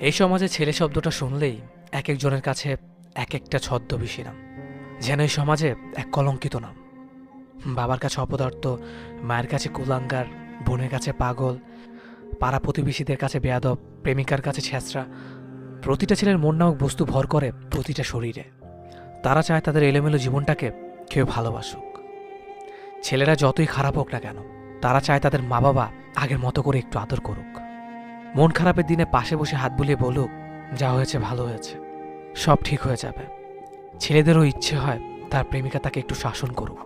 এই সমাজে ছেলে শব্দটা শুনলেই এক একজনের কাছে এক একটা ছদ্মবেশী নাম, যেন এই সমাজে এক কলঙ্কিত নাম। বাবার কাছে অপদার্থ, মায়ের কাছে কুলাঙ্গার, বোনের কাছে পাগল, পাড়া প্রতিবেশীদের কাছে বেয়াদব, প্রেমিকার কাছে ছেঁচড়া। প্রতিটা ছেলের মন নামক বস্তু ভর করে প্রতিটা শরীরে। তারা চায় তাদের এলোমেলো জীবনটাকে কেউ ভালোবাসুক। ছেলেরা যতই খারাপ হোক না কেন, তারা চায় তাদের মা বাবা আগের মতো করে একটু আদর করুক। মন খারাপের দিনে পাশে বসে হাত বুলিয়ে বলুক, যা হয়েছে ভালো হয়েছে, সব ঠিক হয়ে যাবে। ছেলেদেরও ইচ্ছে হয় তার প্রেমিকা তাকে একটু শাসন করুক,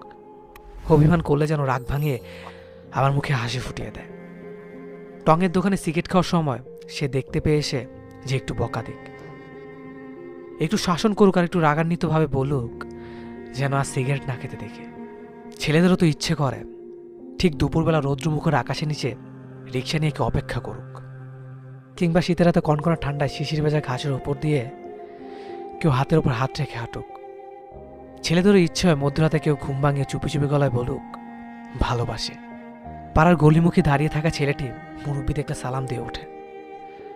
অভিমান করলে যেন রাগ ভাঙিয়ে আমার মুখে হাসি ফুটিয়ে দেয়। টঙের দোকানে সিগারেট খাওয়ার সময় সে দেখতে পেয়ে এসে যে একটু বকা দিক, একটু শাসন করুক, আর একটু রাগান্বিতভাবে বলুক যেন আর সিগারেট না খেতে দেখে। ছেলেদেরও তো ইচ্ছে করে ঠিক দুপুরবেলা রৌদ্রমুখর আকাশের নিচে রিক্সা নিয়ে কেউ অপেক্ষা করুক, কিংবা শীতের রাতে কনকনা ঠান্ডায় শিশির ভেজা ঘাসের ওপর দিয়ে কেউ হাতের ওপর হাত রেখে হাঁটুক। ছেলেদেরও ইচ্ছে হয় মধ্যরাতে কেউ ঘুম ভাঙিয়ে চুপি চুপি গলায় বলুক ভালোবাসে। পাড়ার গলিমুখী দাঁড়িয়ে থাকা ছেলেটি মুরব্বি দেখলে সালাম দিয়ে ওঠে।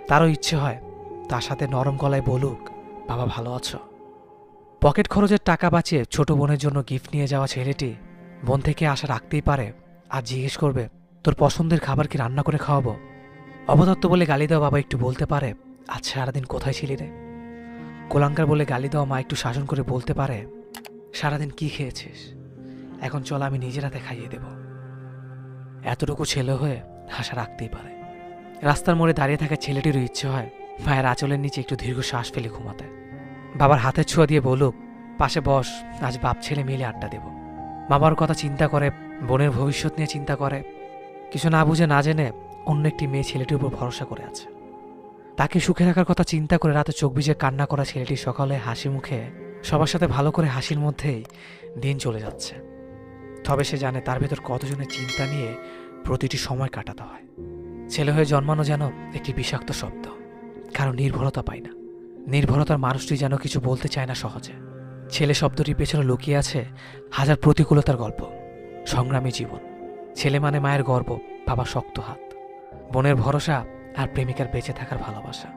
তারও ইচ্ছে হয় তার সাথে নরম গলায় বলুক বাবা ভালো আছো। পকেট খরচের টাকা বাঁচিয়ে ছোট বোনের জন্য গিফট নিয়ে যাওয়া ছেলেটি বোন থেকে আশা রাখতেই পারে, আর জিজ্ঞেস করবে তোর পছন্দের খাবার কি রান্না করে খাওয়াবো। অবদত্ত বলে গালি দেওয়া বাবা একটু বলতে পারে আচ্ছা সারাদিন কোথায় ছিলি রে। কোলাঙ্কার বলে গালি দেওয়া মা একটু শাসন করে বলতে পারে সারাদিন কি খেয়েছিস, এখন চল আমি নিজের হাতে খাইয়ে দেব। এতটুকু ছেলে হয়ে আশা রাখতেই পারে। রাস্তার মোড়ে দাঁড়িয়ে থাকা ছেলেটিরও ইচ্ছে হয় মায়ের আঁচলের নিচে একটু দীর্ঘ শ্বাস ফেলে ঘুমাতে, বাবার হাতের ছোঁয়া দিয়ে বলুক পাশে বস, আজ বাপ ছেলে মিলে আড্ডা দেব। মামার কথা চিন্তা করে, বোনের ভবিষ্যৎ নিয়ে চিন্তা করে, কিছু না বুঝে না জেনে অন্য একটি মেয়ে ছেলেটির উপর ভরসা করে আছে। তাকে সুখে রাখার কথা চিন্তা করে রাতে চোখ ভিজে কান্না করা ছেলেটি সকালে হাসি মুখে সবার সাথে ভালো করে হাসির মধ্যেই দিন চলে যাচ্ছে। তবে সে জানে তার ভেতর কতজনের চিন্তা নিয়ে প্রতিটি সময় কাটাতে হয়। ছেলে হয়ে জন্মানো যেন একটি বিষাক্ত শব্দ, কারণ নির্ভরতা পায় না। নির্ভরতার মানুষটি যেন কিছু বলতে চায় না সহজে। ছেলে শব্দটির পেছনে লুকিয়ে আছে হাজার প্রতিকূলতার গল্প, সংগ্রামী জীবন। ছেলে মানে মায়ের গর্ব, বাবার শক্ত হাত, বোনের ভরসা, আর প্রেমিকার বেঁচে থাকার ভালোবাসা।